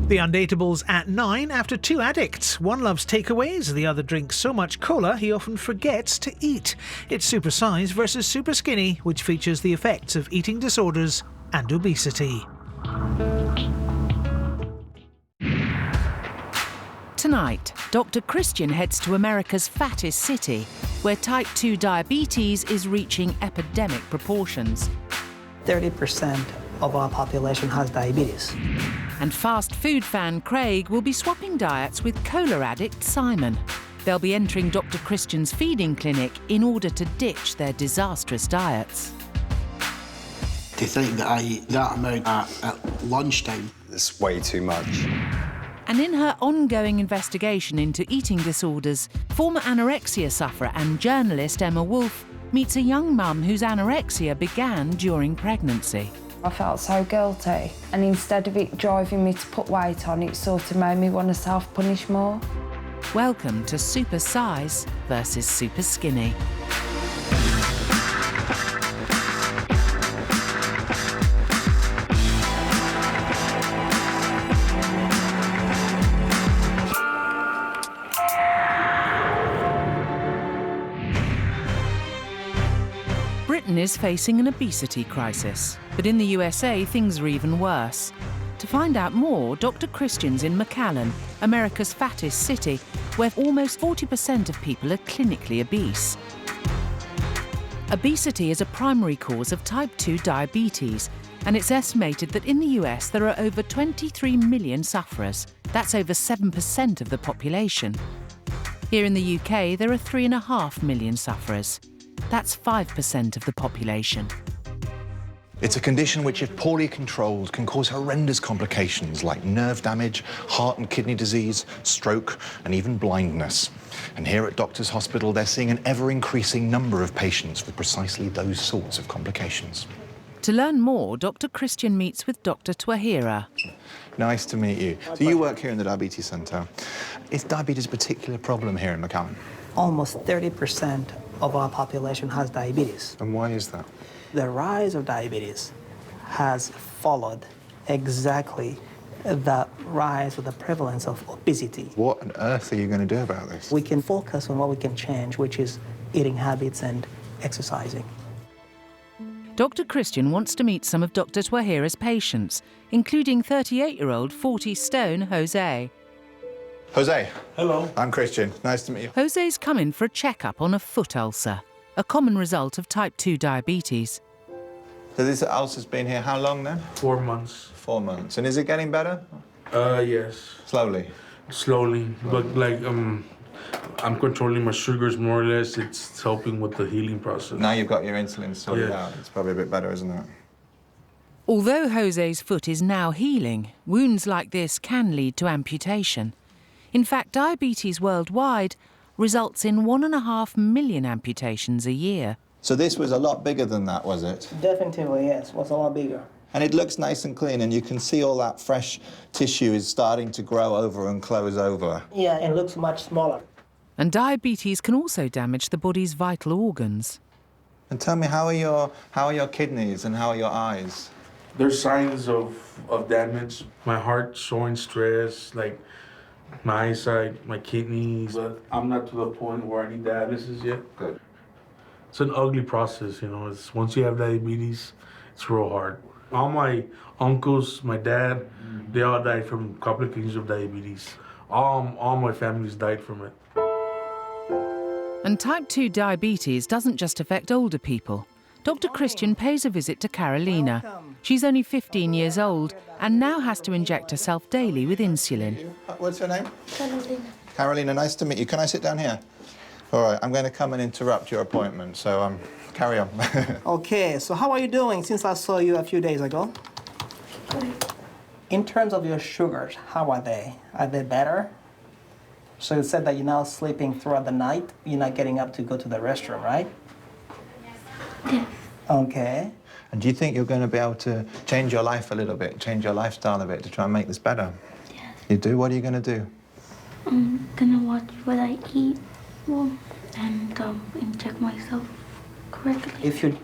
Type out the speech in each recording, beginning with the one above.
The Undateables at 9 after 2 addicts. One loves takeaways, the other drinks so much cola he often forgets to eat. It's Supersize versus Superskinny, which features the effects of eating disorders and obesity. Tonight, Dr. Christian heads to America's fattest city, where type 2 diabetes is reaching epidemic proportions. 30% of our population has diabetes. And fast food fan Craig will be swapping diets with cola addict Simon. They'll be entering Dr. Christian's feeding clinic in order to ditch their disastrous diets. To think that I eat that amount at lunchtime. It's way too much. And in her ongoing investigation into eating disorders, former anorexia sufferer and journalist Emma Woolf meets a young mum whose anorexia began during pregnancy. I felt so guilty, and instead of it driving me to put weight on, it sort of made me want to self-punish more. Welcome to Supersize versus Superskinny. Britain is facing an obesity crisis, but in the USA things are even worse. To find out more, Dr. Christian's in McAllen, America's fattest city, where almost 40% of people are clinically obese. Obesity is a primary cause of type 2 diabetes, and it's estimated that in the US there are over 23 million sufferers. That's over 7% of the population. Here in the UK there are 3.5 million sufferers. That's 5% of the population. It's a condition which, if poorly controlled, can cause horrendous complications like nerve damage, heart and kidney disease, stroke, and even blindness. And here at Doctors Hospital, they're seeing an ever-increasing number of patients with precisely those sorts of complications. To learn more, Dr. Christian meets with Dr. Twahira. Nice to meet you. So you work here in the Diabetes Centre. Is diabetes a particular problem here in McAllen? Almost 30% of our population has diabetes. And why is that? The rise of diabetes has followed exactly the rise of the prevalence of obesity. What on earth are you going to do about this? We can focus on what we can change, which is eating habits and exercising. Dr. Christian wants to meet some of Dr. Twahira's patients, including 38-year-old 40-stone Jose. Jose. Hello. I'm Christian. Nice to meet you. Jose's come in for a checkup on a foot ulcer, a common result of type 2 diabetes. So this ulcer's been here how long then? 4 months. 4 months. And is it getting better? Yes. Slowly? Slowly. But like, I'm controlling my sugars more or less. It's helping with the healing process. Now you've got your insulin sorted Yes. out. It's probably a bit better, isn't it? Although Jose's foot is now healing, wounds like this can lead to amputation. In fact, diabetes worldwide results in 1.5 million amputations a year. So this was a lot bigger than that, was it? Definitely, yes. It was a lot bigger. And it looks nice and clean, and you can see all that fresh tissue is starting to grow over and close over. Yeah, it looks much smaller. And diabetes can also damage the body's vital organs. And tell me, how are your kidneys and how are your eyes? There's signs of damage. My heart's showing stress, like my eyesight, my kidneys. But I'm not to the point where I need dialysis yet. Good. It's an ugly process, you know. It's once you have diabetes, it's real hard. All my uncles, my dad, they all died from complications of diabetes. All my families died from it. And type 2 diabetes doesn't just affect older people. Dr. Christian pays a visit to Carolina. She's only 15 years old and now has to inject herself daily with insulin. What's your name? Carolina. Carolina, nice to meet you. Can I sit down here? All right, I'm going to come and interrupt your appointment, so carry on. Okay, so how are you doing since I saw you a few days ago? In terms of your sugars, how are they? Are they better? So you said that you're now sleeping throughout the night. You're not getting up to go to the restroom, right? Yes. Okay. And do you think you're going to be able to change your life a little bit, change your lifestyle a bit to try and make this better? Yes. You do? What are you going to do? I'm gonna watch what I eat and check myself correctly. If you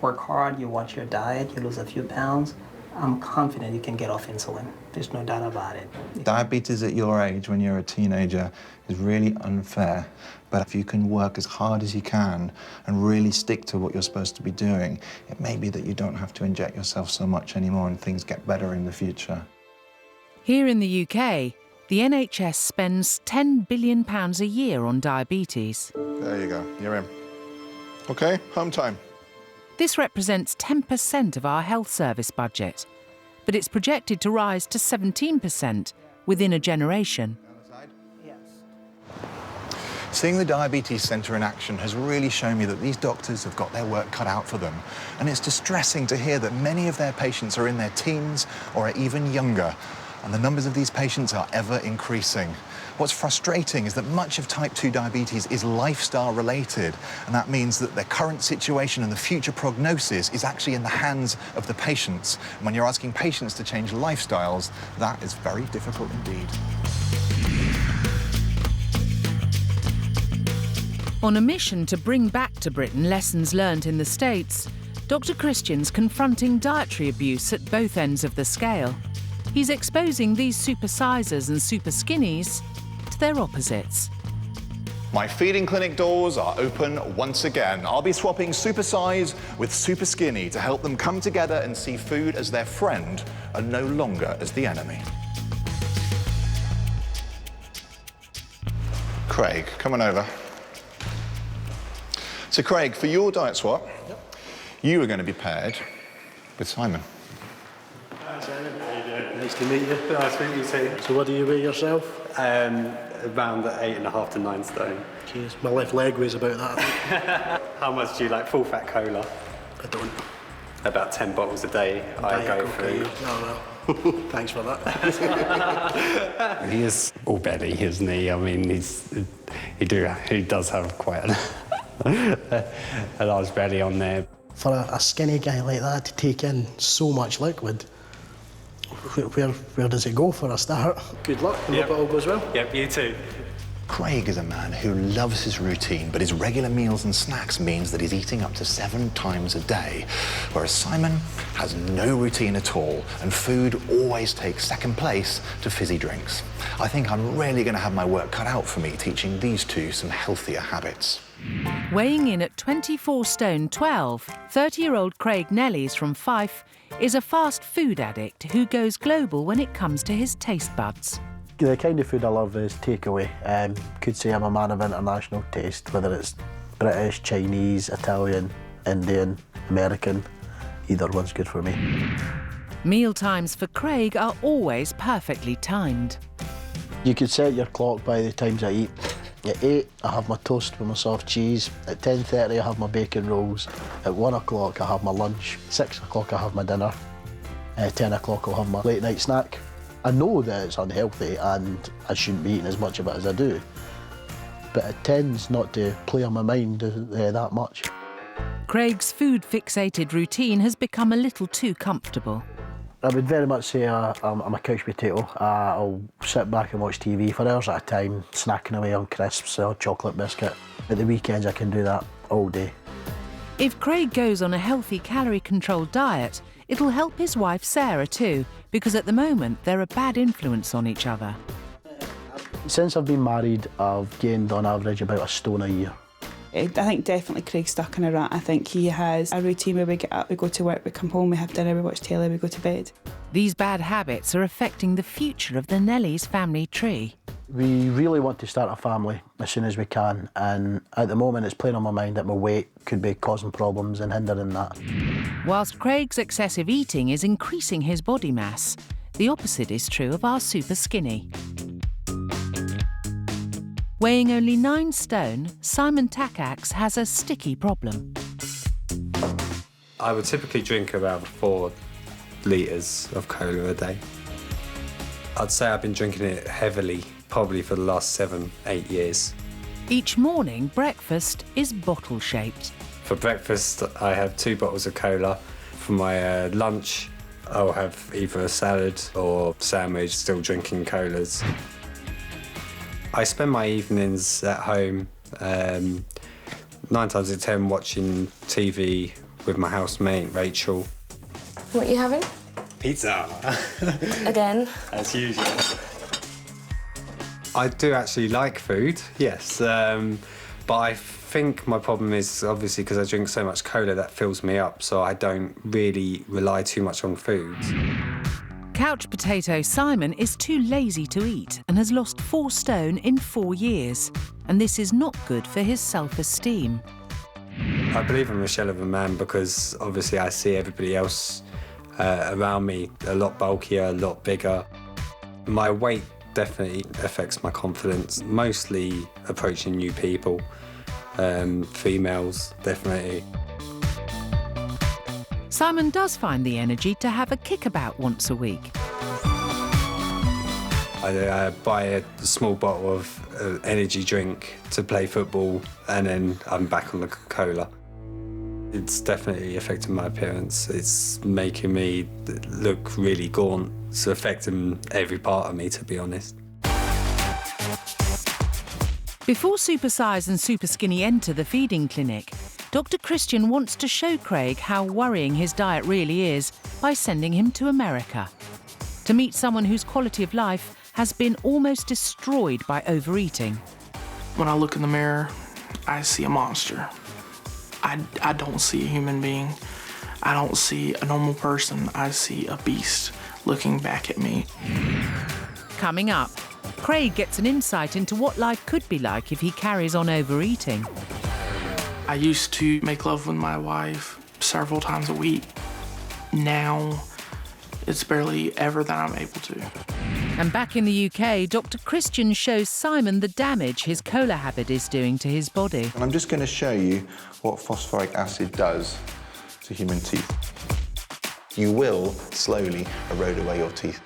work hard, you watch your diet, you lose a few pounds, I'm confident you can get off insulin. There's no doubt about it. Diabetes at your age, when you're a teenager, is really unfair. But if you can work as hard as you can and really stick to what you're supposed to be doing, it may be that you don't have to inject yourself so much anymore and things get better in the future. Here in the UK, the NHS spends £10 billion a year on diabetes. There you go, you're in. OK, home time. This represents 10% of our health service budget, but it's projected to rise to 17% within a generation. Seeing the Diabetes Centre in action has really shown me that these doctors have got their work cut out for them. And it's distressing to hear that many of their patients are in their teens or are even younger. And the numbers of these patients are ever increasing. What's frustrating is that much of type 2 diabetes is lifestyle related, and that means that their current situation and the future prognosis is actually in the hands of the patients. And when you're asking patients to change lifestyles, that is very difficult indeed. On a mission to bring back to Britain lessons learned in the States, Dr. Christian's confronting dietary abuse at both ends of the scale. He's exposing these supersizers and superskinnies to their opposites. My feeding clinic doors are open once again. I'll be swapping Supersize with Superskinny to help them come together and see food as their friend and no longer as the enemy. Craig, come on over. So Craig, for your diet swap, you are going to be paired with Simon. Hi Simon, how you doing? Nice to meet you. Nice to meet you too. So what do you weigh yourself? Around 8.5 to 9 stone. Jeez, my left leg weighs about that, I think. How much do you like full fat cola? I don't. About 10 bottles a day I go through. Oh well, thanks for that. He is all belly, isn't he? I mean, he does have quite a large belly on there. For a skinny guy like that to take in so much liquid, where does it go for a start? Good luck, and hope it all goes well. Yep, you too. Craig is a man who loves his routine, but his regular meals and snacks means that he's eating up to 7 times a day, whereas Simon has no routine at all, and food always takes second place to fizzy drinks. I think I'm really going to have my work cut out for me teaching these two some healthier habits. Weighing in at 24 stone 12, 30-year-old Craig Nellies from Fife is a fast food addict who goes global when it comes to his taste buds. The kind of food I love is takeaway. Could say I'm a man of international taste, whether it's British, Chinese, Italian, Indian, American, either one's good for me. Meal times for Craig are always perfectly timed. You could set your clock by the times I eat. At 8, I have my toast with my soft cheese. At 10:30, I have my bacon rolls. At 1 o'clock, I have my lunch. 6 o'clock, I have my dinner. 10 o'clock, I'll have my late night snack. I know that it's unhealthy and I shouldn't be eating as much of it as I do, but it tends not to play on my mind that much. Craig's food-fixated routine has become a little too comfortable. I would very much say I'm a couch potato. I'll sit back and watch TV for hours at a time, snacking away on crisps or chocolate biscuit. At the weekends, I can do that all day. If Craig goes on a healthy, calorie-controlled diet, it'll help his wife Sarah too, because at the moment they're a bad influence on each other. Since I've been married, I've gained on average about 1 stone a year. I think definitely Craig's stuck in a rut. I think he has a routine where we get up, we go to work, we come home, we have dinner, we watch telly, we go to bed. These bad habits are affecting the future of the Nellies family tree. We really want to start a family as soon as we can, and at the moment it's playing on my mind that my weight could be causing problems and hindering that. Whilst Craig's excessive eating is increasing his body mass, the opposite is true of our Superskinny. Weighing only 9 stone, Simon Tacaks has a sticky problem. I would typically drink about 4 litres of cola a day. I'd say I've been drinking it heavily, probably for the last 7-8 years. Each morning, breakfast is bottle-shaped. For breakfast, I have 2 bottles of cola. For my lunch, I'll have either a salad or sandwich, still drinking colas. I spend my evenings at home, 9 times out of 10 watching TV with my housemate, Rachel. What are you having? Pizza. Again. As usual. I do actually like food, yes. But I think my problem is obviously because I drink so much cola that fills me up, so I don't really rely too much on food. Couch potato Simon is too lazy to eat and has lost 4 stone in 4 years. And this is not good for his self-esteem. I believe I'm a shell of a man because obviously I see everybody else around me a lot bulkier, a lot bigger. My weight definitely affects my confidence, mostly approaching new people, females, definitely. Simon does find the energy to have a kickabout once a week. I buy a small bottle of energy drink to play football and then I'm back on the cola. It's definitely affecting my appearance. It's making me look really gaunt. It's affecting every part of me, to be honest. Before Supersize and Superskinny enter the feeding clinic, Dr. Christian wants to show Craig how worrying his diet really is by sending him to America. To meet someone whose quality of life has been almost destroyed by overeating. When I look in the mirror, I see a monster. I don't see a human being. I don't see a normal person. I see a beast looking back at me. Coming up, Craig gets an insight into what life could be like if he carries on overeating. I used to make love with my wife several times a week. Now, it's barely ever that I'm able to. And back in the UK, Dr. Christian shows Simon the damage his cola habit is doing to his body. And I'm just going to show you what phosphoric acid does to human teeth. You will slowly erode away your teeth.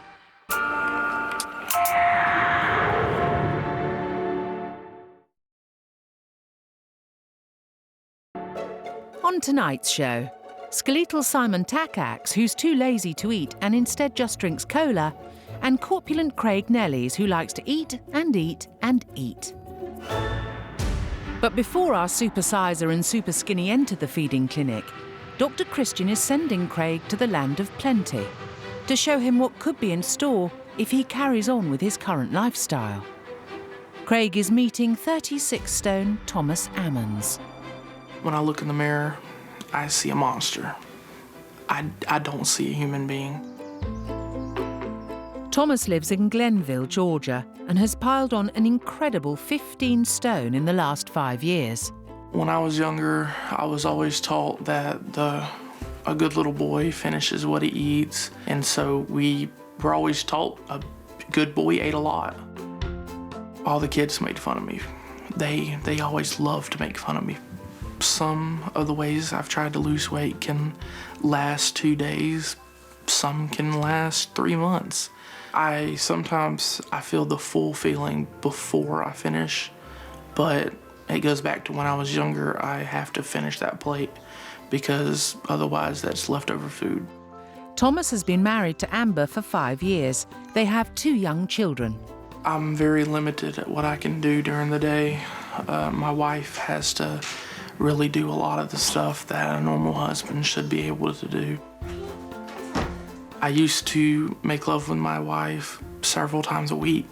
On tonight's show, skeletal Simon Tacaks, who's too lazy to eat and instead just drinks cola, and corpulent Craig Nellies, who likes to eat and eat and eat. But before our Supersizer and Superskinny enter the feeding clinic, Dr. Christian is sending Craig to the land of plenty to show him what could be in store if he carries on with his current lifestyle. Craig is meeting 36-stone Thomas Ammons. When I look in the mirror, I see a monster. I don't see a human being. Thomas lives in Glenville, Georgia, and has piled on an incredible 15 stone in the last 5 years. When I was younger, I was always taught that a good little boy finishes what he eats, and so we were always taught a good boy ate a lot. All the kids made fun of me. They always loved to make fun of me. Some of the ways I've tried to lose weight can last 2 days. Some can last 3 months. Sometimes I feel the full feeling before I finish, but it goes back to when I was younger. I have to finish that plate because otherwise that's leftover food. Thomas has been married to Amber for 5 years. They have 2 young children. I'm very limited at what I can do during the day. My wife has to really do a lot of the stuff that a normal husband should be able to do. I used to make love with my wife several times a week.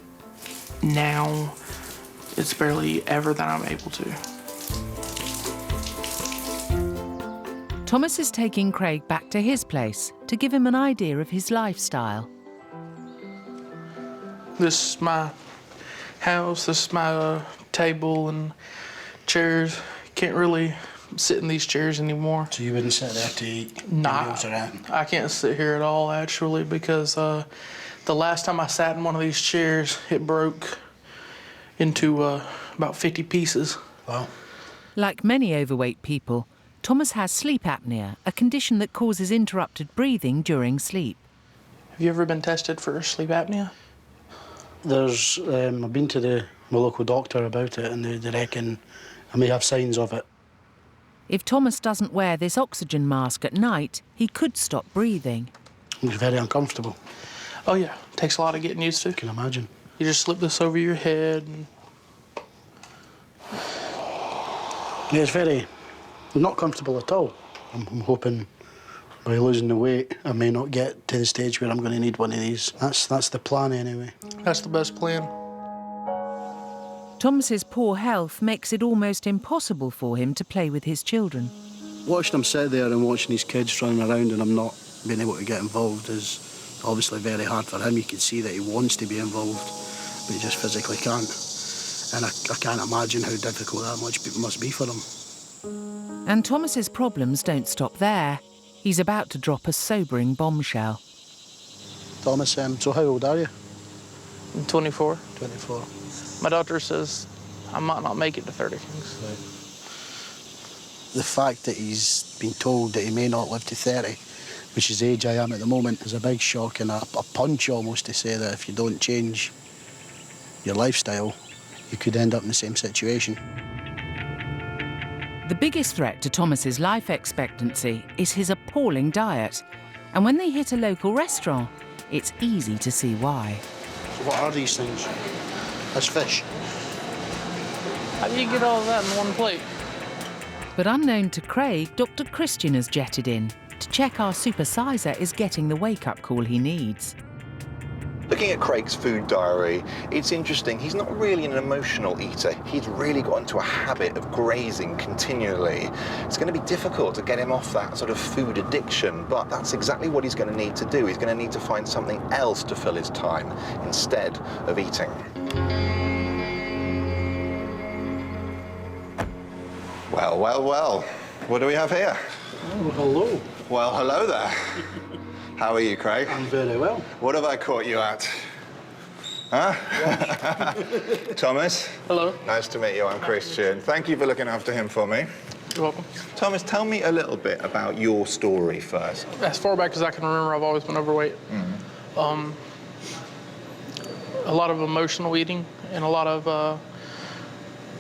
Now, it's barely ever that I'm able to. Thomas is taking Craig back to his place to give him an idea of his lifestyle. This is my house, this is my table and chairs. Can't really sit in these chairs anymore. So you wouldn't sit there to eat? Nah, I can't sit here at all, actually, because the last time I sat in one of these chairs, it broke into about 50 pieces. Wow. Like many overweight people, Thomas has sleep apnea, a condition that causes interrupted breathing during sleep. Have you ever been tested for sleep apnea? I've been to my local doctor about it, and they reckon I may have signs of it. If Thomas doesn't wear this oxygen mask at night, he could stop breathing. It's very uncomfortable. Oh yeah, takes a lot of getting used to. I can imagine. You just slip this over your head and... Yeah, it's very not comfortable at all. I'm hoping by losing the weight, I may not get to the stage where I'm going to need one of these. That's the plan anyway. That's the best plan. Thomas's poor health makes it almost impossible for him to play with his children. Watching him sit there and watching his kids running around and I'm not being able to get involved is obviously very hard for him. You can see that he wants to be involved, but he just physically can't. And I can't imagine how difficult that must be for him. And Thomas's problems don't stop there. He's about to drop a sobering bombshell. Thomas, so how old are you? I'm 24. 24. My doctor says I might not make it to 30. The fact that he's been told that he may not live to 30, which is the age I am at the moment, is a big shock and a punch almost to say that if you don't change your lifestyle, you could end up in the same situation. The biggest threat to Thomas's life expectancy is his appalling diet. And when they hit a local restaurant, it's easy to see why. So what are these things? That's fish. How do you get all of that in one plate? But unknown to Craig, Dr. Christian has jetted in to check our Supersizer is getting the wake-up call he needs. Looking at Craig's food diary, it's interesting. He's not really an emotional eater. He's really got into a habit of grazing continually. It's going to be difficult to get him off that sort of food addiction, but that's exactly what he's going to need to do. He's going to need to find something else to fill his time instead of eating. Well, well, well. What do we have here? Oh, hello. Well, hello there. How are you, Craig? I'm very well. What have I caught you at? Huh? Thomas? Hello. Nice to meet you. I'm Christian. Thank you for looking after him for me. You're welcome. Thomas, tell me a little bit about your story first. As far back as I can remember, I've always been overweight. A lot of emotional eating and a lot of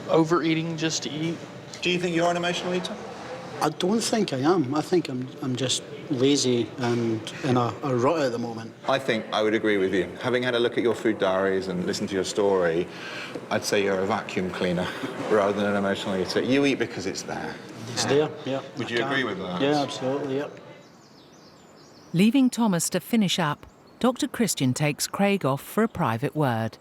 overeating just to eat. Do you think you're an emotional eater? I don't think I am. I think I'm just lazy and in a rut at the moment. I think I would agree with you. Having had a look at your food diaries and listened to your story, I'd say you're a vacuum cleaner rather than an emotional eater. You eat because it's there. It's there, yeah. Would you agree with that? Yeah, absolutely, yeah. Leaving Thomas to finish up, Dr. Christian takes Craig off for a private word.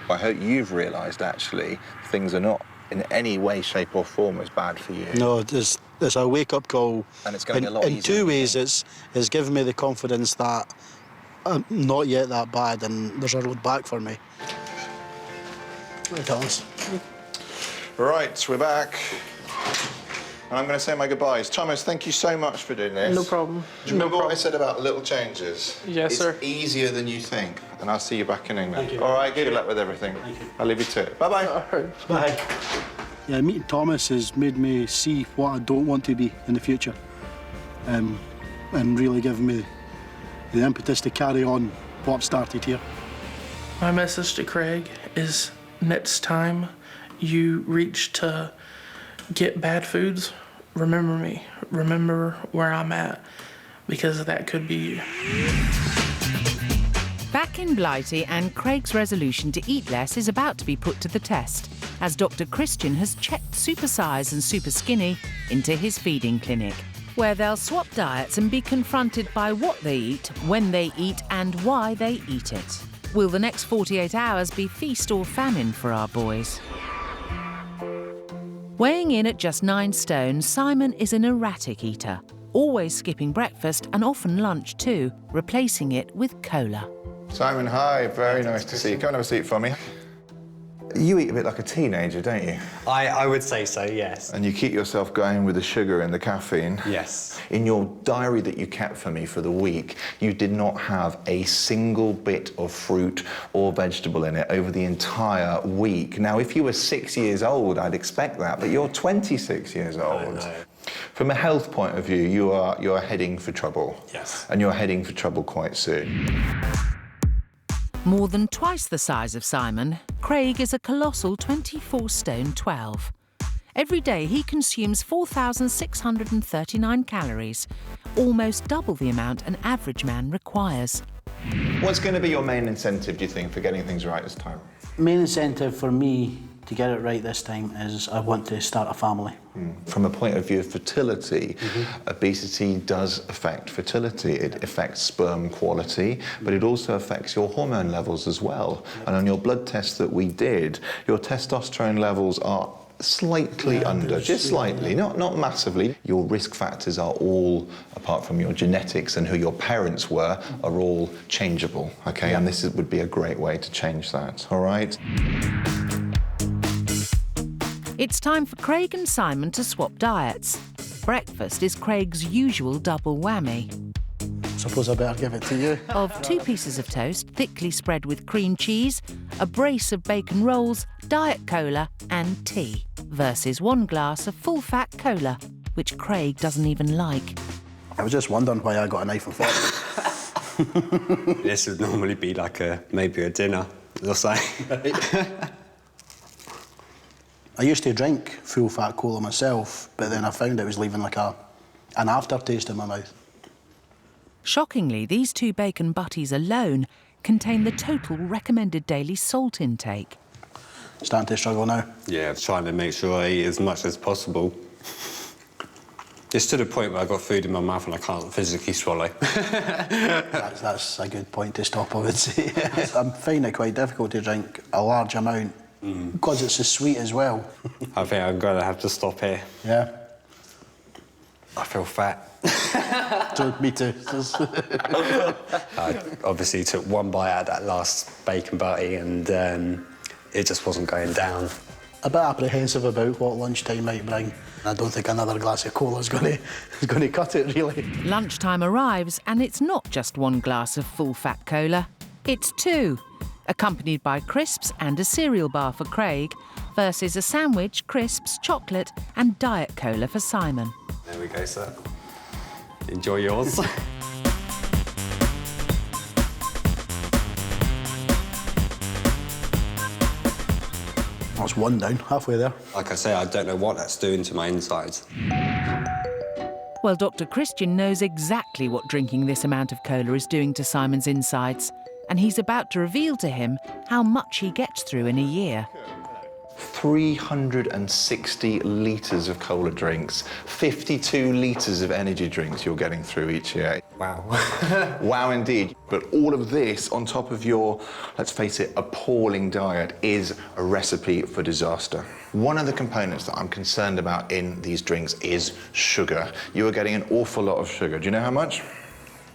I hope you've realised, actually, things are not in any way, shape or form as bad for you. No, it's a wake-up call. And it's going to be a lot easier. In two ways, it's given me the confidence that I'm not yet that bad and there's a road back for me. Thomas. Right, we're back. And I'm going to say my goodbyes. Thomas, thank you so much for doing this. No problem. Do you remember what I said about little changes? Yes, sir. It's easier than you think. And I'll see you back in England. Thank you. All right, good luck with everything. Thank you. I'll leave you to it. Bye-bye. All right. Bye. Yeah, meeting Thomas has made me see what I don't want to be in the future. And really given me the impetus to carry on what I've started here. My message to Craig is next time you reach to get bad foods, remember me. Remember where I'm at, because that could be you. Back in Blighty, and Craig's resolution to eat less is about to be put to the test, as Dr. Christian has checked Supersize and Superskinny into his feeding clinic, where they'll swap diets and be confronted by what they eat, when they eat, and why they eat it. Will the next 48 hours be feast or famine for our boys? Weighing in at just 9 stone, Simon is an erratic eater, always skipping breakfast and often lunch too, replacing it with cola. Simon, hi. Very nice to see you. Come and have a seat for me. You eat a bit like a teenager, don't you? I would say so, yes. And you keep yourself going with the sugar and the caffeine. Yes. In your diary that you kept for me for the week, you did not have a single bit of fruit or vegetable in it over the entire week. Now, if you were 6 years old, I'd expect that, but you're 26 years old. I know. From a health point of view, you are heading for trouble. Yes. And you're heading for trouble quite soon. More than twice the size of Simon, Craig is a colossal 24 stone 12. Every day he consumes 4,639 calories, almost double the amount an average man requires. What's going to be your main incentive, do you think, for getting things right this time? Main incentive for me to get it right this time is I want to start a family. From a point of view of fertility, obesity does affect fertility. It affects sperm quality, but it also affects your hormone levels as well. And on your blood test that we did, your testosterone levels are slightly under, just slightly, not massively. Your risk factors are all, apart from your genetics and who your parents were, are all changeable, okay? And this would be a great way to change that, all right? It's time for Craig and Simon to swap diets. Breakfast is Craig's usual double whammy. Suppose I better give it to you. Of 2 pieces of toast thickly spread with cream cheese, a brace of bacon rolls, Diet Cola and tea, versus 1 glass of full-fat cola, which Craig doesn't even like. I was just wondering why I got a knife and fork. This would normally be like maybe a dinner or something. I used to drink full-fat cola myself, but then I found it was leaving like an aftertaste in my mouth. Shockingly, these 2 bacon butties alone contain the total recommended daily salt intake. Starting to struggle now. Yeah, trying to make sure I eat as much as possible. It's to the point where I've got food in my mouth and I can't physically swallow. That's a good point to stop, I would say. I'm finding it quite difficult to drink a large amount, because it's so sweet as well. I think I'm going to have to stop here. Yeah. I feel fat. Me too. I obviously took 1 bite out of that last bacon butty and it just wasn't going down. A bit apprehensive about what lunchtime might bring. I don't think another glass of cola is going to cut it, really. Lunchtime arrives and it's not just 1 glass of full-fat cola, it's 2, accompanied by crisps and a cereal bar for Craig, versus a sandwich, crisps, chocolate and Diet Cola for Simon. There we go, sir. Enjoy yours. That's 1 down, halfway there. Like I say, I don't know what that's doing to my insides. Well, Dr. Christian knows exactly what drinking this amount of cola is doing to Simon's insides, and he's about to reveal to him how much he gets through in a year. 360 litres of cola drinks, 52 litres of energy drinks you're getting through each year. Wow. Wow, indeed. But all of this on top of your, let's face it, appalling diet is a recipe for disaster. One of the components that I'm concerned about in these drinks is sugar. You are getting an awful lot of sugar. Do you know how much?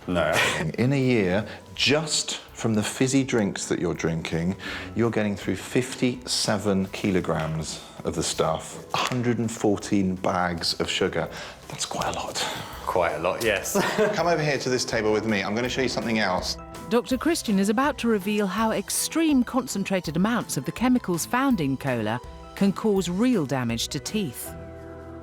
No. In a year, just from the fizzy drinks that you're drinking, you're getting through 57 kilograms of the stuff, 114 bags of sugar. That's quite a lot. Quite a lot, yes. Come over here to this table with me. I'm going to show you something else. Dr. Christian is about to reveal how extreme concentrated amounts of the chemicals found in cola can cause real damage to teeth.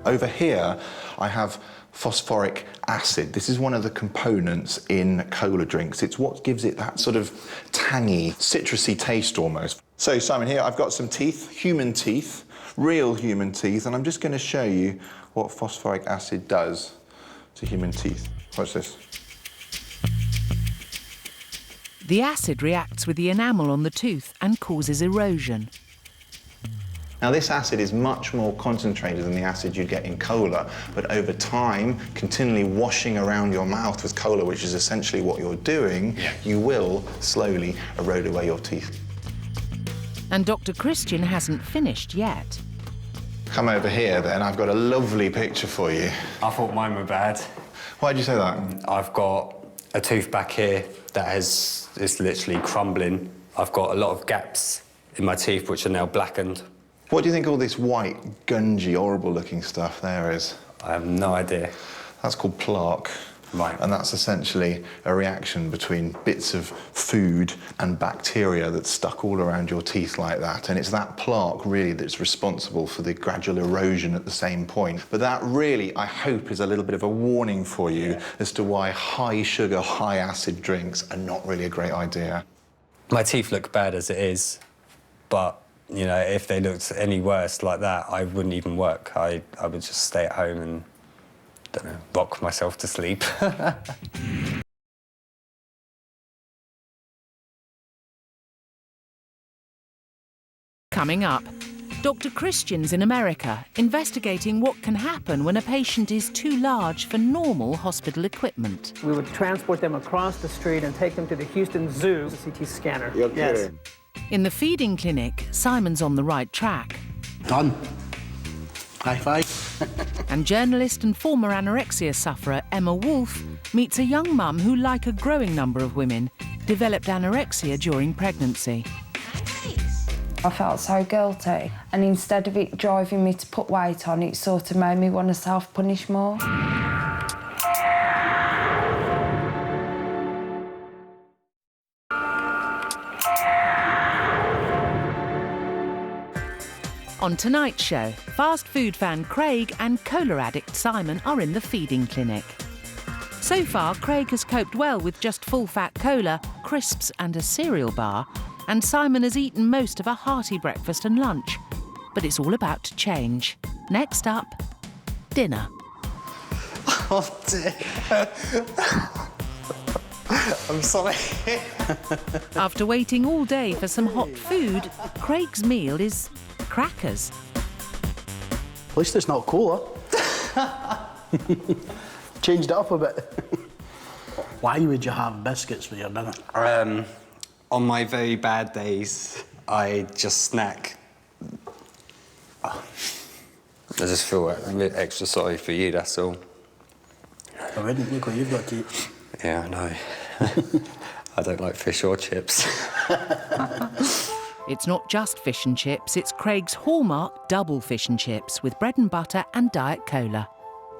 Over here, I have phosphoric acid. This is one of the components in cola drinks. It's what gives it that sort of tangy, citrusy taste almost. So, Simon, here I've got some teeth, human teeth, real human teeth, and I'm just going to show you what phosphoric acid does to human teeth. Watch this. The acid reacts with the enamel on the tooth and causes erosion. Now, this acid is much more concentrated than the acid you'd get in cola, but over time, continually washing around your mouth with cola, which is essentially what you're doing, you will slowly erode away your teeth. And Dr. Christian hasn't finished yet. Come over here, then. I've got a lovely picture for you. I thought mine were bad. Why'd you say that? I've got a tooth back here that is literally crumbling. I've got a lot of gaps in my teeth which are now blackened. What do you think all this white, gungy, horrible-looking stuff there is? I have no idea. That's called plaque. Right. And that's essentially a reaction between bits of food and bacteria that's stuck all around your teeth like that. And it's that plaque, really, that's responsible for the gradual erosion at the same point. But that really, I hope, is a little bit of a warning for you as to why high-sugar, high-acid drinks are not really a great idea. My teeth look bad as it is, but you know, if they looked any worse like that, I wouldn't even work. I would just stay at home and, don't know, rock myself to sleep. Coming up, Dr. Christian's in America, investigating what can happen when a patient is too large for normal hospital equipment. We would transport them across the street and take them to the Houston Zoo, the CT scanner. You're kidding. In the feeding clinic, Simon's on the right track. Done. High five. And journalist and former anorexia sufferer Emma Woolf meets a young mum who, like a growing number of women, developed anorexia during pregnancy. I felt so guilty, and instead of it driving me to put weight on, it sort of made me want to self-punish more. On tonight's show, fast food fan Craig and cola addict Simon are in the feeding clinic. So far, Craig has coped well with just full-fat cola, crisps and a cereal bar, and Simon has eaten most of a hearty breakfast and lunch. But it's all about to change. Next up, dinner. Oh dear. I'm sorry. After waiting all day for some hot food, Craig's meal is crackers. At least it's not cola. Changed it up a bit. Why would you have biscuits with your dinner? On my very bad days, I just snack. I just feel a bit extra sorry for you, that's all. I wouldn't. Look what you've got to eat. Yeah, I know. I don't like fish or chips. It's not just fish and chips, it's Craig's hallmark double fish and chips with bread and butter and Diet Cola.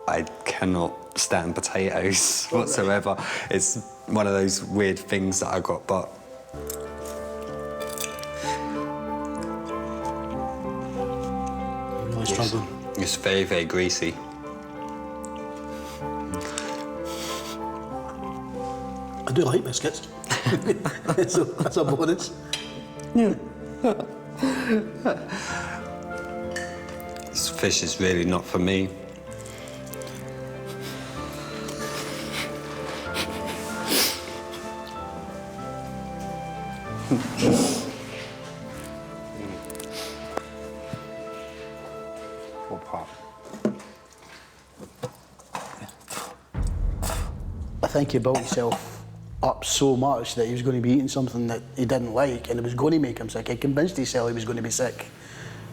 I cannot stand potatoes whatsoever. It's one of those weird things that I got, but... Really struggling. It's very, very greasy. I do like biscuits. So that's a bonus. This fish is really not for me. I think he built himself up so much that he was going to be eating something that he didn't like and it was going to make him sick. He convinced himself he was going to be sick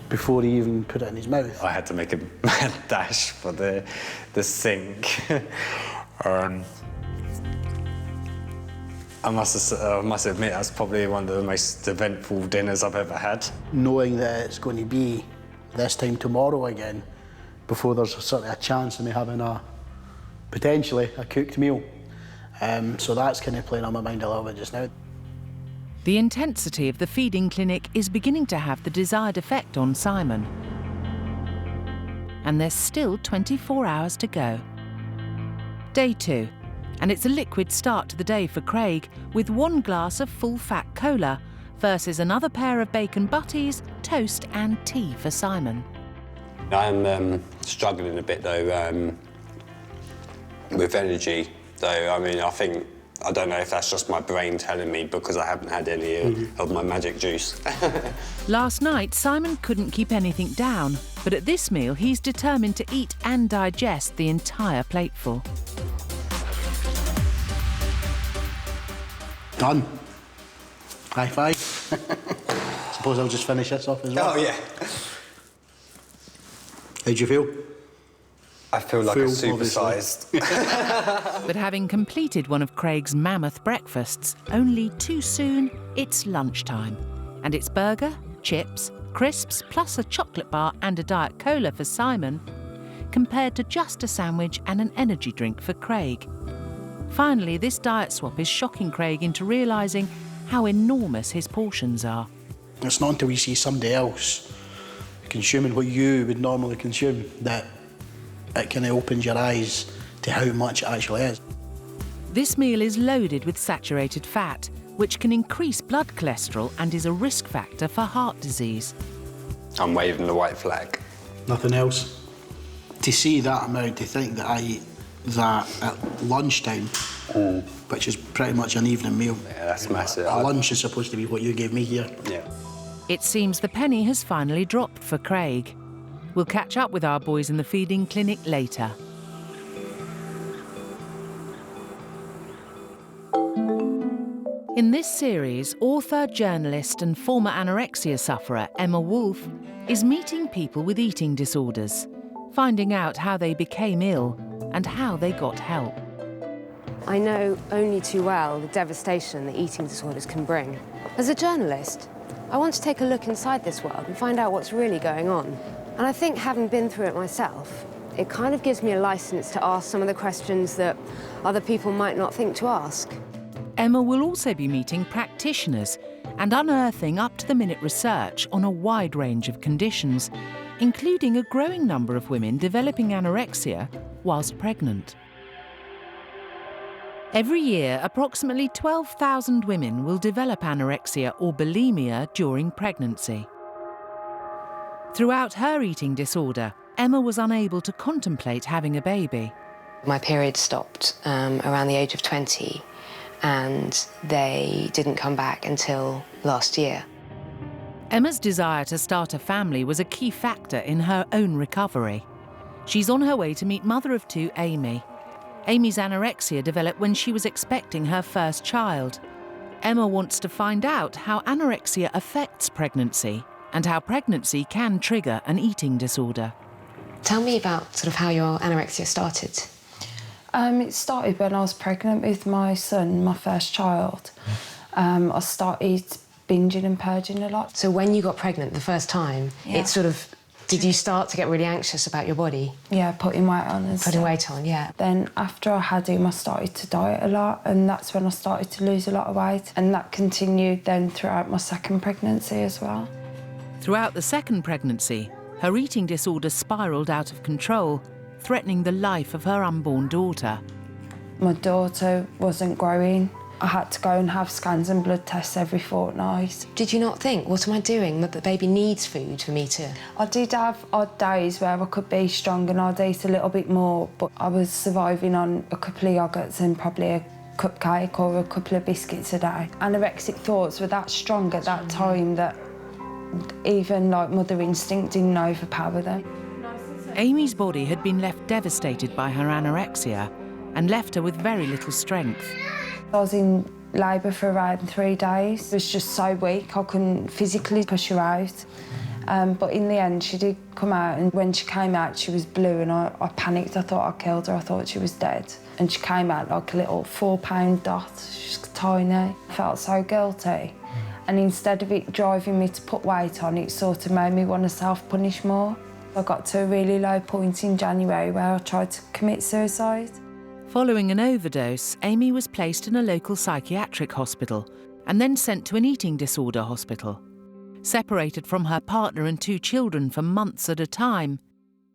before he even put it in his mouth. I had to make a mad dash for the sink. I must admit, that's probably one of the most eventful dinners I've ever had. Knowing that it's going to be this time tomorrow again, before there's sort of a chance of me having potentially a cooked meal. So that's kind of playing on my mind a little bit just now. The intensity of the feeding clinic is beginning to have the desired effect on Simon. And there's still 24 hours to go. Day 2, and it's a liquid start to the day for Craig, with 1 glass of full-fat cola versus another pair of bacon butties, toast and tea for Simon. I'm struggling a bit, though, with energy. Though, I mean, I don't know if that's just my brain telling me because I haven't had any of my magic juice. Last night, Simon couldn't keep anything down, but at this meal, he's determined to eat and digest the entire plateful. Done. High five. Suppose I'll just finish this off as well. Oh, yeah. How'd you feel? I feel like a supersized. But having completed one of Craig's mammoth breakfasts, only too soon, it's lunchtime. And it's burger, chips, crisps, plus a chocolate bar and a Diet Cola for Simon, compared to just a sandwich and an energy drink for Craig. Finally, this diet swap is shocking Craig into realising how enormous his portions are. It's not until you see somebody else consuming what you would normally consume that it kind of opens your eyes to how much it actually is. This meal is loaded with saturated fat, which can increase blood cholesterol and is a risk factor for heart disease. I'm waving the white flag. Nothing else. To see that amount, to think that I eat that at lunchtime, which is pretty much an evening meal. Yeah, that's massive. A lunch is supposed to be what you gave me here. Yeah. It seems the penny has finally dropped for Craig. We'll catch up with our boys in the feeding clinic later. In this series, author, journalist and former anorexia sufferer Emma Woolf is meeting people with eating disorders, finding out how they became ill and how they got help. I know only too well the devastation that eating disorders can bring. As a journalist, I want to take a look inside this world and find out what's really going on. And I think, having been through it myself, it kind of gives me a license to ask some of the questions that other people might not think to ask. Emma will also be meeting practitioners and unearthing up-to-the-minute research on a wide range of conditions, including a growing number of women developing anorexia whilst pregnant. Every year, approximately 12,000 women will develop anorexia or bulimia during pregnancy. Throughout her eating disorder, Emma was unable to contemplate having a baby. My period stopped around the age of 20, and they didn't come back until last year. Emma's desire to start a family was a key factor in her own recovery. She's on her way to meet mother of two, Amy. Amy's anorexia developed when she was expecting her first child. Emma wants to find out how anorexia affects pregnancy and how pregnancy can trigger an eating disorder. Tell me about sort of how your anorexia started. It started when I was pregnant with my son, my first child. I started binging and purging a lot. So when you got pregnant the first time, it sort of, did you start to get really anxious about your body? Yeah, putting weight on and Putting weight on, yeah. Then after I had him, I started to diet a lot, and that's when I started to lose a lot of weight. And that continued then throughout my second pregnancy as well. Throughout the second pregnancy, her eating disorder spiralled out of control, threatening the life of her unborn daughter. My daughter wasn't growing. I had to go and have scans and blood tests every fortnight. Did you not think, what am I doing? That the baby needs food for me to... I did have odd days where I could be strong and I'd eat a little bit more, but I was surviving on a couple of yoghurts and probably a cupcake or a couple of biscuits a day. Anorexic thoughts were that strong at that time that even like mother instinct didn't overpower them. Amy's body had been left devastated by her anorexia and left her with very little strength. I was in labour for around 3 days. I was just so weak, I couldn't physically push her out. But in the end, she did come out, and when she came out, she was blue, and I panicked. I thought I killed her, I thought she was dead. And she came out like a little 4-pound dot, she's tiny. I felt so guilty. And instead of it driving me to put weight on, it sort of made me want to self-punish more. I got to a really low point in January where I tried to commit suicide. Following an overdose, Amy was placed in a local psychiatric hospital and then sent to an eating disorder hospital. Separated from her partner and 2 children for months at a time,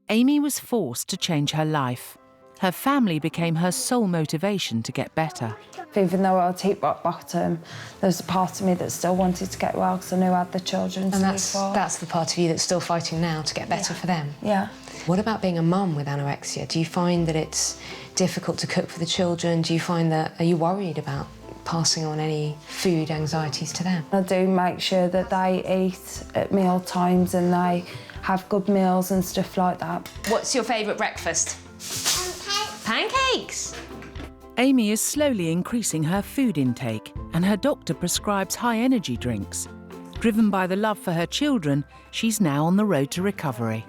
Amy was forced to change her life. Her family became her sole motivation to get better. Even though I'd hit rock bottom, there was a part of me that still wanted to get well because I knew I had the children to live for. That's the part of you that's still fighting now to get better for them? Yeah. What about being a mum with anorexia? Do you find that it's difficult to cook for the children? Do you find that, are you worried about passing on any food anxieties to them? I do make sure that they eat at meal times and they have good meals and stuff like that. What's your favourite breakfast? Pancakes! Amy is slowly increasing her food intake, and her doctor prescribes high-energy drinks. Driven by the love for her children, she's now on the road to recovery.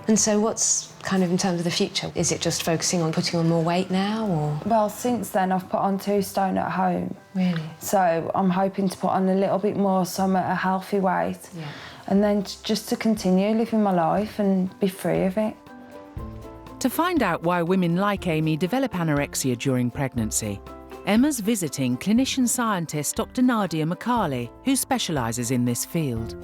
And so what's kind of in terms of the future? Is it just focusing on putting on more weight now, or...? Well, since then I've put on 2 stone at home. Really? So I'm hoping to put on a little bit more, so I'm at a healthy weight. Yeah. And then just to continue living my life and be free of it. To find out why women like Amy develop anorexia during pregnancy, Emma's visiting clinician scientist Dr. Nadia McCarley, who specialises in this field.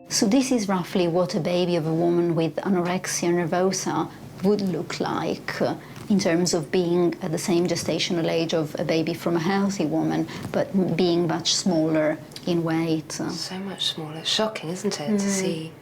So this is roughly what a baby of a woman with anorexia nervosa would look like in terms of being at the same gestational age of a baby from a healthy woman, but being much smaller in weight. So much smaller. Shocking, isn't it, to see?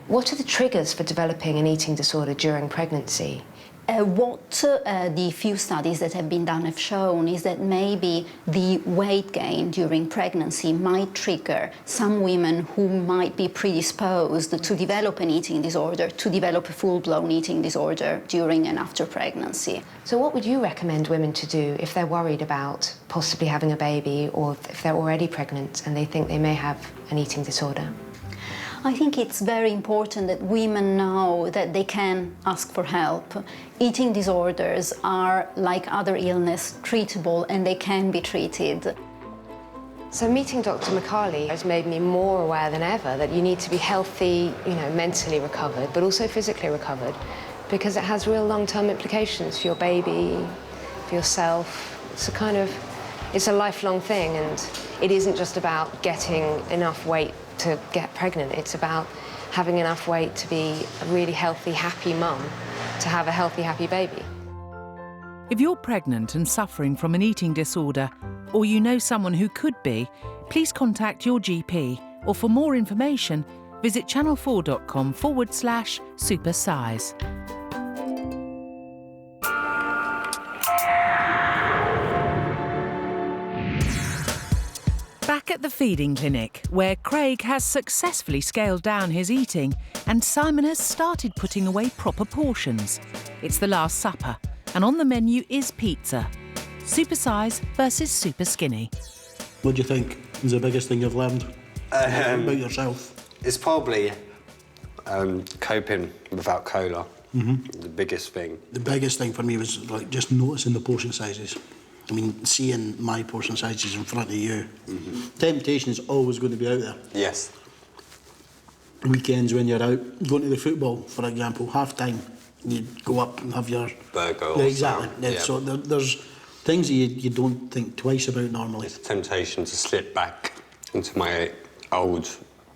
What are the triggers for developing an eating disorder during pregnancy? What the few studies that have been done have shown is that maybe the weight gain during pregnancy might trigger some women who might be predisposed to develop an eating disorder, to develop a full-blown eating disorder during and after pregnancy. So what would you recommend women to do if they're worried about possibly having a baby, or if they're already pregnant and they think they may have an eating disorder? I think it's very important that women know that they can ask for help. Eating disorders are, like other illness, treatable, and they can be treated. So meeting Dr. McCarley has made me more aware than ever that you need to be healthy, mentally recovered, but also physically recovered, because it has real long-term implications for your baby, for yourself. It's a lifelong thing, and it isn't just about getting enough weight to get pregnant. It's about having enough weight to be a really healthy, happy mum, to have a healthy, happy baby. If you're pregnant and suffering from an eating disorder, or you know someone who could be, please contact your GP, or for more information, visit channel4.com/supersize. Back at the feeding clinic, where Craig has successfully scaled down his eating and Simon has started putting away proper portions. It's the Last Supper, and on the menu is pizza. Supersize versus Superskinny. What do you think is the biggest thing you've learned about yourself? It's probably coping without cola. The biggest thing. The biggest thing for me was just noticing the portion sizes. I mean, seeing my portion sizes in front of you. Temptation is always going to be out there. Yes. Weekends when you're out, going to the football, for example, half-time, you go up and have your... burger or yeah, exactly. something. Yeah. So there's things that you don't think twice about normally. It's a temptation to slip back into my old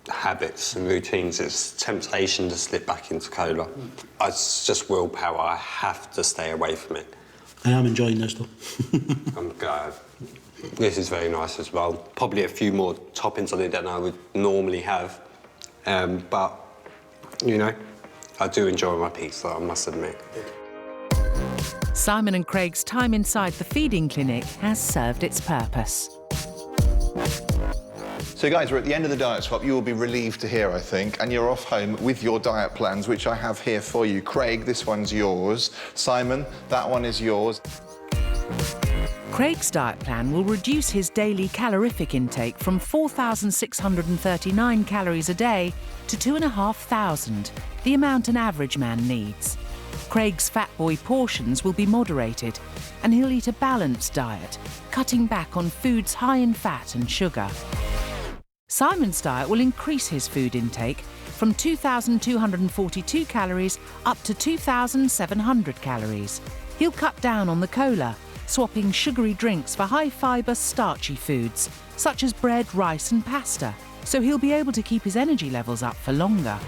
habits and routines. It's temptation to slip back into cola. It's just willpower. I have to stay away from it. I am enjoying this, though. I'm glad. This is very nice as well. Probably a few more toppings on it than I would normally have. But, I do enjoy my pizza, I must admit. Simon and Craig's time inside the feeding clinic has served its purpose. So guys, we're at the end of the diet swap. You will be relieved to hear, I think, and you're off home with your diet plans, which I have here for you. Craig, this one's yours. Simon, that one is yours. Craig's diet plan will reduce his daily calorific intake from 4,639 calories a day to 2,500, the amount an average man needs. Craig's fat boy portions will be moderated, and he'll eat a balanced diet, cutting back on foods high in fat and sugar. Simon's diet will increase his food intake from 2,242 calories up to 2,700 calories. He'll cut down on the cola, swapping sugary drinks for high-fibre, starchy foods, such as bread, rice and pasta, so he'll be able to keep his energy levels up for longer.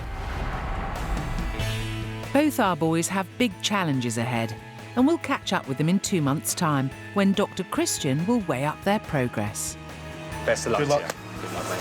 Both our boys have big challenges ahead, and we'll catch up with them in 2 months' time, when Dr. Christian will weigh up their progress. Best of luck. Good luck. To you. Good luck, mate.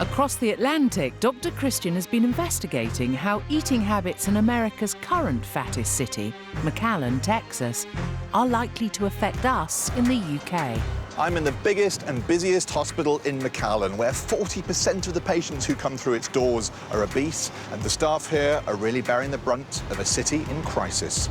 Across the Atlantic, Dr. Christian has been investigating how eating habits in America's current fattest city, McAllen, Texas, are likely to affect us in the UK. I'm in the biggest and busiest hospital in McAllen, where 40% of the patients who come through its doors are obese, and the staff here are really bearing the brunt of a city in crisis.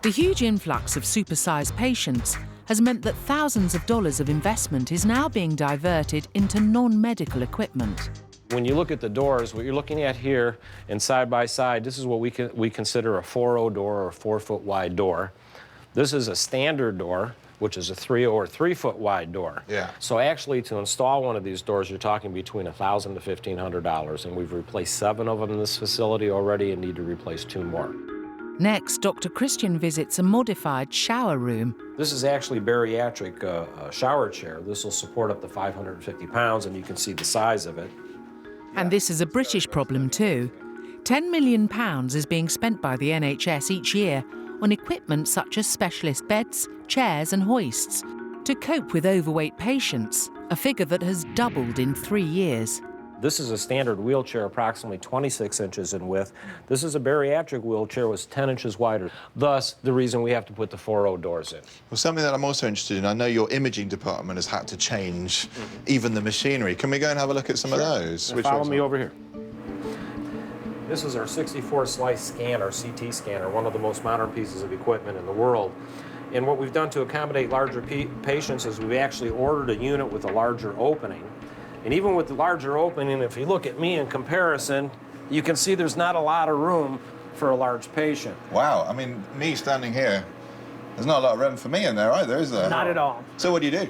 The huge influx of supersized patients has meant that thousands of dollars of investment is now being diverted into non-medical equipment. When you look at the doors, what you're looking at here and side by side, this is what we consider a 4.0 door or a 4-foot wide door. This is a standard door, which is a 3 or 3-foot wide door. Yeah. So actually, to install one of these doors, you're talking between $1,000 to $1,500, and we've replaced 7 of them in this facility already and need to replace 2 more. Next, Dr. Christian visits a modified shower room. This is actually bariatric shower chair. This will support up to 550 pounds, and you can see the size of it. And this is a British problem too. £10 million is being spent by the NHS each year on equipment such as specialist beds, chairs and hoists to cope with overweight patients, a figure that has doubled in 3 years. This is a standard wheelchair, approximately 26 inches in width. This is a bariatric wheelchair, was 10 inches wider. Thus, the reason we have to put the 4.0 doors in. Well, something that I'm also interested in, I know your imaging department has had to change even the machinery. Can we go and have a look at some of those? Follow me over here. This is our 64-slice scanner, CT scanner, one of the most modern pieces of equipment in the world. And what we've done to accommodate larger patients is we've actually ordered a unit with a larger opening. And even with the larger opening, if you look at me in comparison, you can see there's not a lot of room for a large patient. Wow, I mean, me standing here, there's not a lot of room for me in there either, is there? Not at all. So what do you do?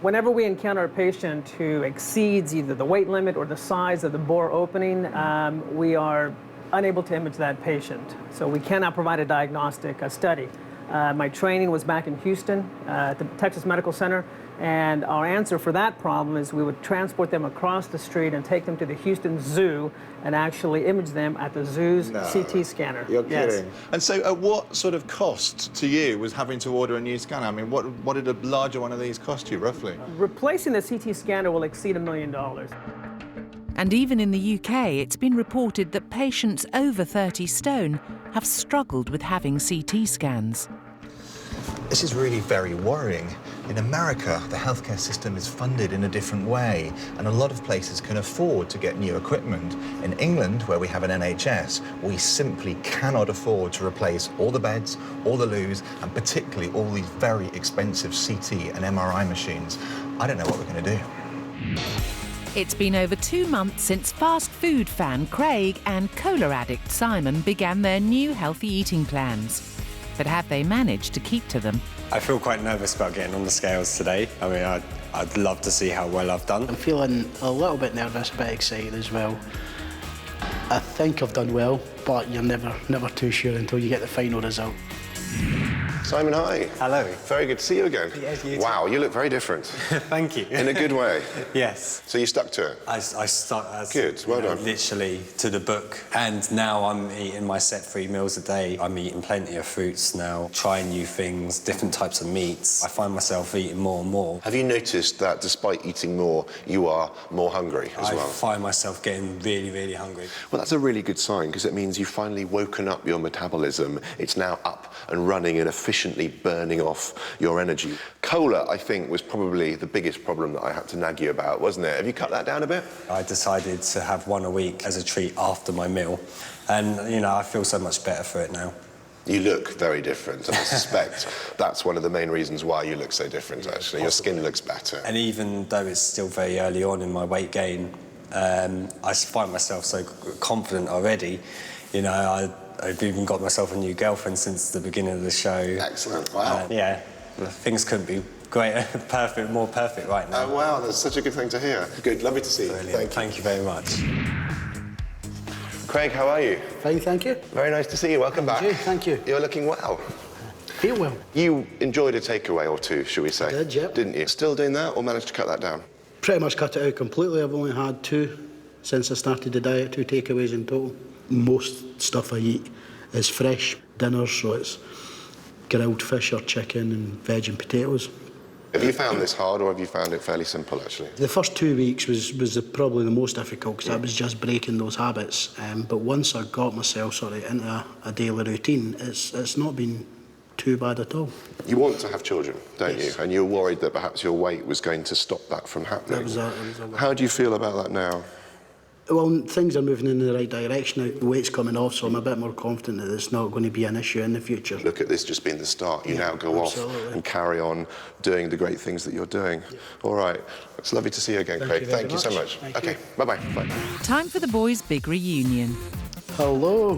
Whenever we encounter a patient who exceeds either the weight limit or the size of the bore opening, we are unable to image that patient. So we cannot provide a diagnostic study. My training was back in Houston at the Texas Medical Center, and our answer for that problem is we would transport them across the street and take them to the Houston Zoo and actually image them at the zoo's CT scanner. You're kidding. Yes. And so at what sort of cost to you was having to order a new scanner? I mean, what did a larger one of these cost you, roughly? Replacing the CT scanner will exceed $1 million. And even in the UK, it's been reported that patients over 30 stone have struggled with having CT scans. This is really very worrying. In America, the healthcare system is funded in a different way, and a lot of places can afford to get new equipment. In England, where we have an NHS, we simply cannot afford to replace all the beds, all the loos, and particularly all these very expensive CT and MRI machines. I don't know what we're going to do. It's been over 2 months since fast food fan Craig and cola addict Simon began their new healthy eating plans. But have they managed to keep to them? I feel quite nervous about getting on the scales today. I mean, I'd love to see how well I've done. I'm feeling a little bit nervous, a bit excited as well. I think I've done well, but you're never too sure until you get the final result. Simon, hi. Hello. Very good to see you again. Yes, you too. Wow, you look very different. Thank you. In a good way. Yes. So you stuck to it? I stuck good, well done. Literally to the book. And now I'm eating my set 3 meals a day. I'm eating plenty of fruits now, trying new things, different types of meats. I find myself eating more and more. Have you noticed that despite eating more, you are more hungry as well? I find myself getting really, really hungry. Well, that's a really good sign, because it means you've finally woken up your metabolism. It's now up and running and efficiently burning off your energy. Cola, I think, was probably the biggest problem that I had to nag you about, wasn't it? Have you cut that down a bit? I decided to have one a week as a treat after my meal. And, you know, I feel so much better for it now. You look very different, and I suspect that's one of the main reasons why you look so different, actually. Your skin looks better. And even though it's still very early on in my weight gain, I find myself so confident already. You know, I've even got myself a new girlfriend since the beginning of the show. Excellent, wow. Yeah, things couldn't be greater, more perfect right now. Oh, wow, that's such a good thing to hear. Good, lovely to see you. Thank you very much. Craig, how are you? Fine, thank you. Very nice to see you. Welcome back. Thank you. You're looking well. Feel well. You enjoyed a takeaway or two, shall we say? I did, yeah. Didn't you? Still doing that, or managed to cut that down? Pretty much cut it out completely. I've only had 2 since I started the diet, 2 takeaways in total. Most stuff I eat is fresh dinners, so it's grilled fish or chicken and veg and potatoes. Have you found this hard, or have you found it fairly simple, actually? The first 2 weeks was probably the most difficult, because I was just breaking those habits. But once I got myself into a daily routine, it's not been too bad at all. You want to have children, don't you? And you're worried that perhaps your weight was going to stop that from happening. How do you feel about that now? Well, things are moving in the right direction now. The weight's coming off, so I'm a bit more confident that it's not going to be an issue in the future. Look at this just being the start. You now go off and carry on doing the great things that you're doing. All right. It's lovely to see you again, Craig. Thank you so much. Okay, bye-bye. Bye. Time for the boys' big reunion. Hello.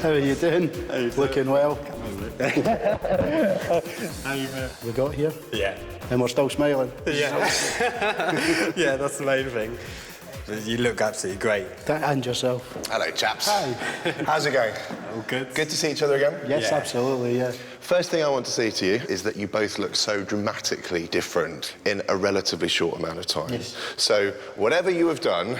How are you doing? Looking well. We got here? Yeah. And we're still smiling? Yeah. Yeah, that's the main thing. You look absolutely great. And yourself. Hello, chaps. Hi. How's it going? All good. Good to see each other again? Yes, absolutely, yeah. First thing I want to say to you is that you both look so dramatically different in a relatively short amount of time. Yes. So whatever you have done,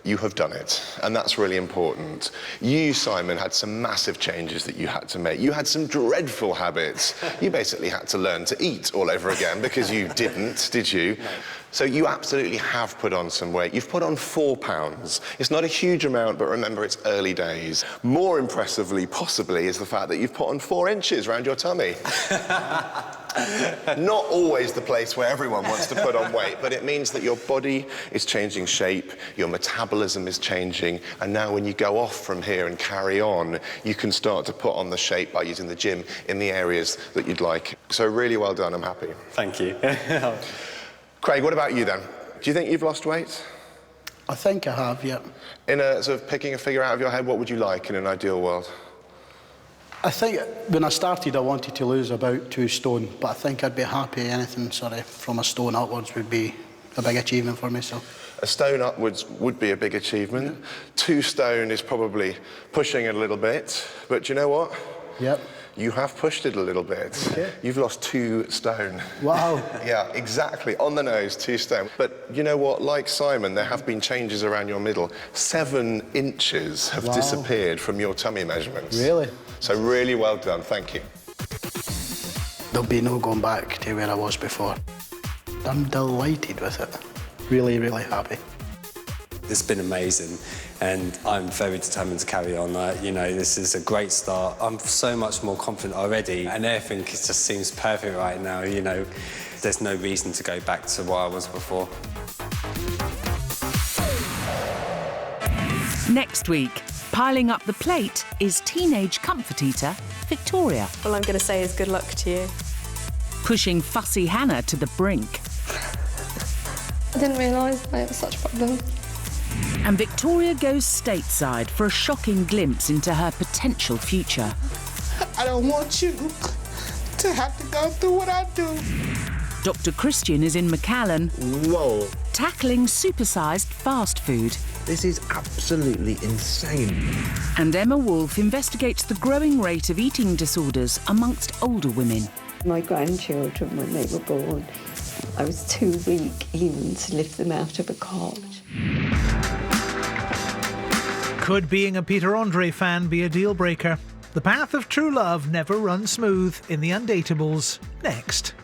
You have done it, and that's really important. You, Simon, had some massive changes that you had to make. You had some dreadful habits. You basically had to learn to eat all over again because you didn't, did you? No. So you absolutely have put on some weight. You've put on 4 pounds. It's not a huge amount, but remember, it's early days. More impressively, possibly, is the fact that you've put on 4 inches around your tummy. Not always the place where everyone wants to put on weight, but it means that your body is changing shape, your metabolism is changing, and now when you go off from here and carry on, you can start to put on the shape by using the gym in the areas that you'd like. So really well done, I'm happy. Thank you. Craig, what about you then? Do you think you've lost weight? I think I have, yeah. In a sort of picking a figure out of your head, what would you like in an ideal world? I think when I started I wanted to lose about 2 stone, but I think I'd be happy anything from a stone upwards would be a big achievement for me. So a stone upwards would be a big achievement. 2 stone is probably pushing it a little bit, but you know what? Yep. You have pushed it a little bit. Okay. You've lost 2 stone. Wow. Yeah, exactly. On the nose, 2 stone. But you know what? Like Simon, there have been changes around your middle. 7 inches have disappeared from your tummy measurements. Really? So really well done. Thank you. There'll be no going back to where I was before. I'm delighted with it. Really, really happy. It's been amazing, and I'm very determined to carry on. You know, this is a great start. I'm so much more confident already, and everything just seems perfect right now. You know, there's no reason to go back to what I was before. Next week, piling up the plate is teenage comfort eater Victoria. All I'm going to say is good luck to you. Pushing fussy Hannah to the brink. I didn't realise it was such a problem. And Victoria goes stateside for a shocking glimpse into her potential future. I don't want you to have to go through what I do. Dr. Christian is in McAllen. Whoa. Tackling supersized fast food. This is absolutely insane. And Emma Woolf investigates the growing rate of eating disorders amongst older women. My grandchildren, when they were born, I was too weak even to lift them out of a cot. Could being a Peter Andre fan be a deal breaker? The path of true love never runs smooth in The Undateables. Next.